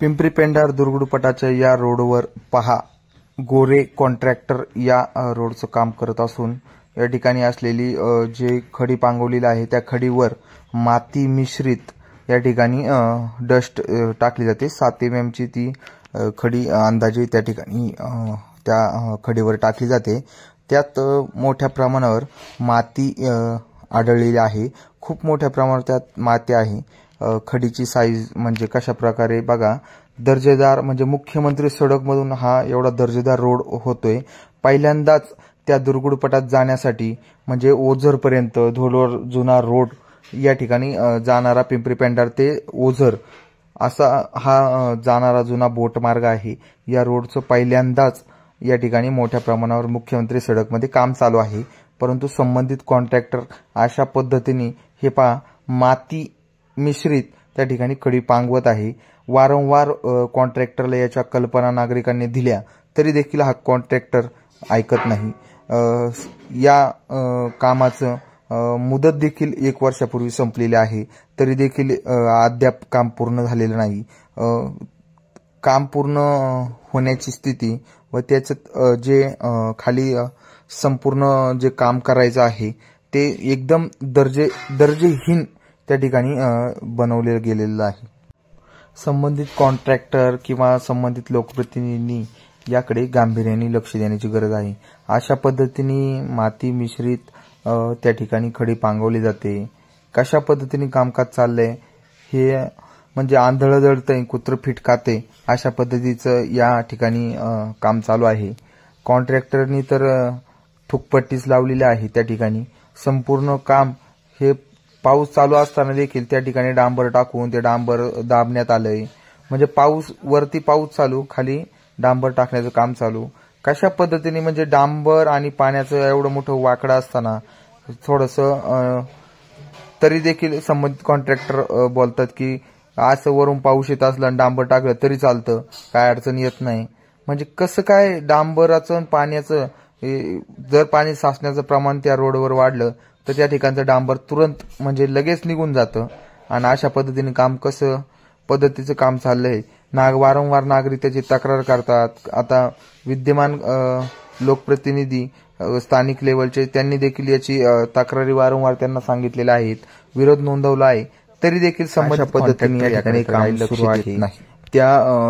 पिंपरी पेंढार दुर्गुडपटाच्या या रोडवर पहा, गोरे कॉन्ट्रॅक्टर या रोडचं काम करत असून या ठिकाणी असलेली जे खडी पांगवलेली आहे त्या खडीवर माती मिश्रित या ठिकाणी डस्ट टाकली जाते। 7 mm ची ती खडी अंदाजे त्या ठिकाणी त्या खडीवर टाकली जाते। त्यात मोठ्या प्रमाणावर माती आढळलेली आहे। खूप मोठ्या प्रमाणात त्यात माती आहे। खडीची साईज म्हणजे कशा प्रकारे बघा, दर्जेदार म्हणजे मुख्यमंत्री सडक मधून हा एवढा दर्जेदार रोड होतोय। पहिल्यांदाच त्या दुर्गुडपटात जाण्यासाठी म्हणजे ओझर पर्यंत धोलवर जुना रोड या ठिकाणी जाणारा पिंपरी पेंढार ते ओझर असा हा जाणारा जुना बोट मार्ग आहे। या रोडचं पहिल्यांदाच या ठिकाणी मोठ्या प्रमाणावर मुख्यमंत्री सडक मध्ये काम चालू आहे। परंतु संबंधित कॉन्ट्रॅक्टर अशा पद्धतीने हे पहा माती मिश्रित त्या ठिकाणी खडी पांगवत आहे। वारंवार कॉन्ट्रॅक्टरला याच्या कल्पना नागरिकांनी दिल्या तरी देखील हा कॉन्ट्रॅक्टर ऐकत नाही। या कामाचं मुदत देखील 1 वर्षापूर्वी संपलेली आहे, तरी देखील अद्याप काम पूर्ण झालेलं नाही। काम पूर्ण होण्याची स्थिती व त्याच्यात जे खाली संपूर्ण जे काम करायचं आहे ते एकदम दर्जेहीन त्या ठिकाणी बनवले गेलेलं आहे। संबंधित कॉन्ट्रॅक्टर किंवा संबंधित लोकप्रतिनिधींनी याकडे गांभीर्याने लक्ष देण्याची गरज आहे। अशा पद्धतीने माती मिश्रित त्या ठिकाणी खडी पांगवली जाते। कशा पद्धतीने कामकाज चाललंय हे म्हणजे आंधळ जळतंय कुत्र फिटकाते अशा पद्धतीचं या ठिकाणी काम चालू आहे। कॉन्ट्रॅक्टरनी तर ठुकपट्टीच लावलेली आहे। त्या ठिकाणी संपूर्ण काम हे पाऊस चालू असताना देखील त्या ठिकाणी डांबर टाकून ते डांबर दाबण्यात आलंय। म्हणजे वरती पाऊस चालू, खाली डांबर टाकण्याचं काम चालू। कशा पद्धतीने म्हणजे डांबर आणि पाण्याचं एवढं मोठं वाकडं असताना थोडंसं तरी देखील संबंधित कॉन्ट्रॅक्टर बोलतात की असं वरून पाऊस येत असला आणि डांबर टाकलं तरी चालतं, काय अडचण येत नाही। म्हणजे कसं काय डांबराचं आणि पाण्याचं जर पाणी साचण्याचं प्रमाण त्या रोडवर वाढलं तर त्या ठिकाणचं डांबर तुरंत म्हणजे लगेच निघून जातं। आणि अशा पद्धतीने काम कसं पद्धतीचं काम चाललंय। वारंवार नागरिक त्याची तक्रार करतात। आता विद्यमान लोकप्रतिनिधी स्थानिक लेवलचे त्यांनी देखील याची तक्रारी वारंवार त्यांना सांगितलेल्या आहेत, विरोध नोंदवला आहे, तरी देखील संबंधित पद्धतीने या ठिकाणी काम सुरू आहे। त्या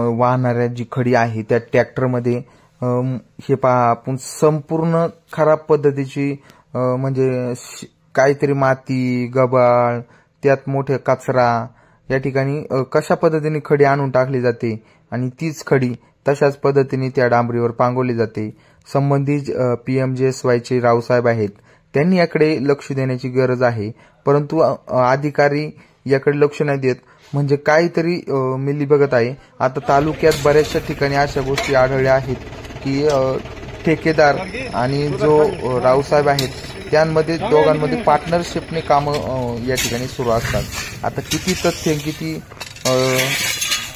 वाहणाऱ्या जी खडी आहे त्या ट्रॅक्टरमध्ये हे पहा आपण संपूर्ण खराब पद्धतीची म्हणजे काहीतरी माती गबाळ त्यात मोठे कचरा या ठिकाणी कशा पद्धतीने खडी आणून टाकली जाते आणि तीच खडी तशाच पद्धतीने त्या डांबरीवर पांगवली जाते। संबंधित PMJSY चे रावसाहेब आहेत, त्यांनी याकडे लक्ष देण्याची गरज आहे। परंतु अधिकारी याकडे लक्ष नाही देत, म्हणजे काहीतरी मिलीभगत आहे। आता तालुक्यात बऱ्याचशा ठिकाणी अशा गोष्टी आढळल्या आहेत की ठेकेदार आणि जो रावसाहेब आहेत त्यांमध्ये दोघांमध्ये पार्टनरशिपने काम या ठिकाणी सुरू असतात। आता किती तथ्य किती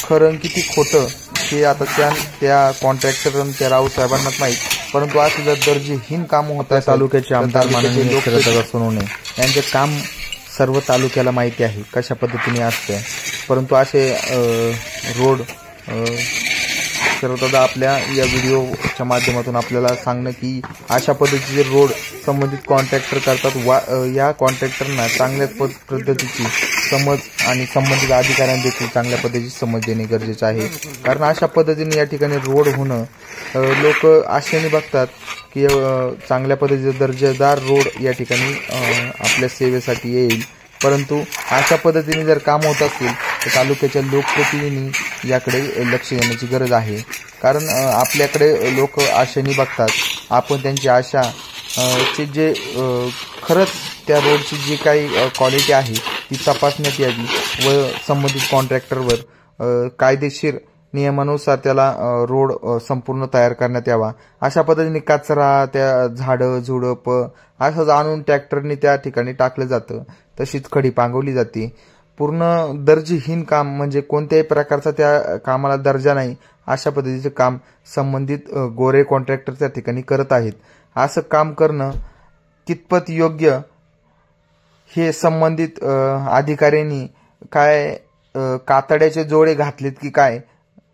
खरं किती खोटं हे आता त्या कॉन्ट्रॅक्टर आणि त्या रावसाहेबांनाच माहीत। परंतु असे जर दर्जेहीन काम होतात तालुक्याचे आमदार माननीय शरद सोनवणे यांचे काम सर्व तालुक्याला माहिती आहे कशा पद्धतीने असते। परंतु असे रोड सर्वदा आपल्या या व्हिडिओच्या माध्यमातून आपल्याला सांगणं की अशा पद्धतीचे रोड संबंधित कॉन्ट्रॅक्टर करतात। या कॉन्ट्रॅक्टरना चांगल्या पद्धतीची समज आणि संबंधित अधिकाऱ्यांना देखील चांगल्या पद्धतीची समज देणे गरजेचे आहे। कारण अशा पद्धतीने या ठिकाणी रोड होणं लोक आशेने बघतात की चांगल्या पद्धतीचा दर्जेदार रोड या ठिकाणी आपल्या सेवेसाठी येईल। परंतु अशा पद्धतीने जर काम होत असतील तर तालुक्याच्या लोकप्रतिनिधींनी याकडे लक्ष देण्याची गरज आहे। कारण आपल्याकडे लोक आशेने बघतात, आपण त्यांची आशा चे जे खरंच त्या रोडची जी काही क्वालिटी आहे ती तपासण्यात यावी व संबंधित कॉन्ट्रॅक्टरवर कायदेशीर नियमानुसार त्याला रोड संपूर्ण तयार करण्यात यावा। अशा पद्धतीने कचरा त्या झाडं झुडप असं आणून ट्रॅक्टरने त्या ठिकाणी टाकलं जातं, तशीच खडी पांगवली जाते। पूर्ण दर्जेहीन काम म्हणजे कोणत्याही प्रकारचा त्या कामाला दर्जा नाही अशा पद्धतीचे काम संबंधित गोरे कॉन्ट्रॅक्टर त्या ठिकाणी करत आहेत। असं काम करणं कितपत योग्य हे संबंधित अधिकाऱ्यांनी काय कातड्याचे जोडे घातलेत की काय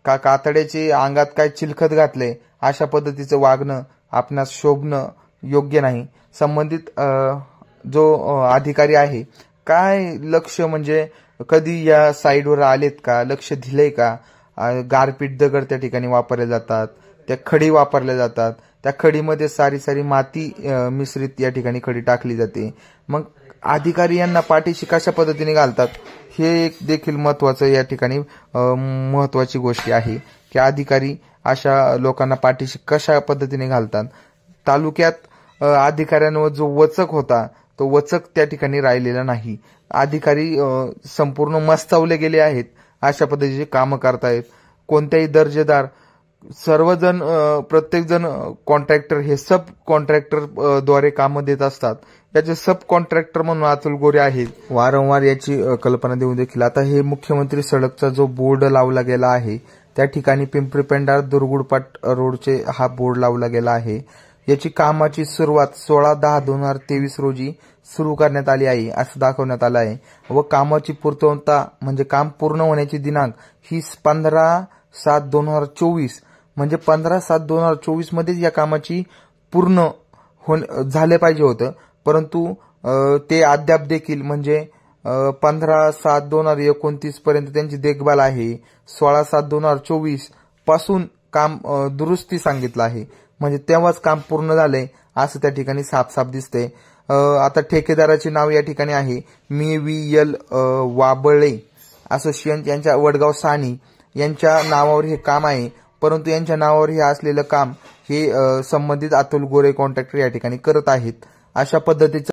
का कातड्याचे अंगात काय चिलखत घातले अशा पद्धतीचं वागणं आपणास शोभणं योग्य नाही. संबंधित जो अधिकारी आहे काय लक्ष म्हणजे कधी या साईडवर आलेत का, लक्ष दिलंय का? गारपीट दगड त्या ठिकाणी वापरले जातात, त्या खडी वापरल्या जातात, त्या खडीमध्ये सारी सारी माती मिश्रित या ठिकाणी खडी टाकली जाते. मग अधिकारी यांना पाठीशी कशा पद्धतीने घालतात हे एक देखील महत्वाचं या ठिकाणी महत्वाची गोष्ट आहे की अधिकारी अशा लोकांना पाठीशी कशा पद्धतीने घालतात. तालुक्यात अधिकाऱ्यांवर जो वचक होता तो वचक त्या ठिकाणी राहिलेला नाही. अधिकारी संपूर्ण मस्तावले गेले आहेत, अशा पद्धतीचे कामं करतायत. कोणत्याही दर्जेदार सर्वजण प्रत्येकजण कॉन्ट्रॅक्टर हे सब कॉन्ट्रॅक्टर द्वारे कामं देत असतात. याचे सब कॉन्ट्रॅक्टर म्हणून अतुल गोरे आहेत. वारंवार याची कल्पना देऊन देखील आता हे मुख्यमंत्री सडकचा जो बोर्ड लावला गेला आहे त्या ठिकाणी पिंपरी पेंढार दुर्गुडपाट रोडचे हा बोर्ड लावला गेला आहे. याची कामाची सुरुवात 16/10/2023 रोजी सुरू करण्यात आली आहे असं दाखवण्यात आलं आहे व कामाची पूर्तता म्हणजे काम पूर्ण होण्याची दिनांक ही 15/7/2024 म्हणजे 15/7/2024 मध्येच या कामाची पूर्ण झाले पाहिजे होतं. परंतु ते अद्याप देखील म्हणजे 15/7/2029 पर्यंत त्यांची देखभाल आहे. 16/7/2024 पासून काम दुरुस्ती सांगितलं आहे म्हणजे तेव्हाच काम पूर्ण झालंय असं त्या ठिकाणी साफ दिसतंय. आता ठेकेदाराचे नाव या ठिकाणी आहे मी.व्ही.एल. वाबळे असोसिएशन यांच्या वडगाव साणी यांच्या नावावर हे काम आहे. परंतु यांच्या नावावर हे असलेलं काम हे संबंधित अतुल गोरे कॉन्ट्रॅक्टर या ठिकाणी करत आहेत. अशा पद्धतीचं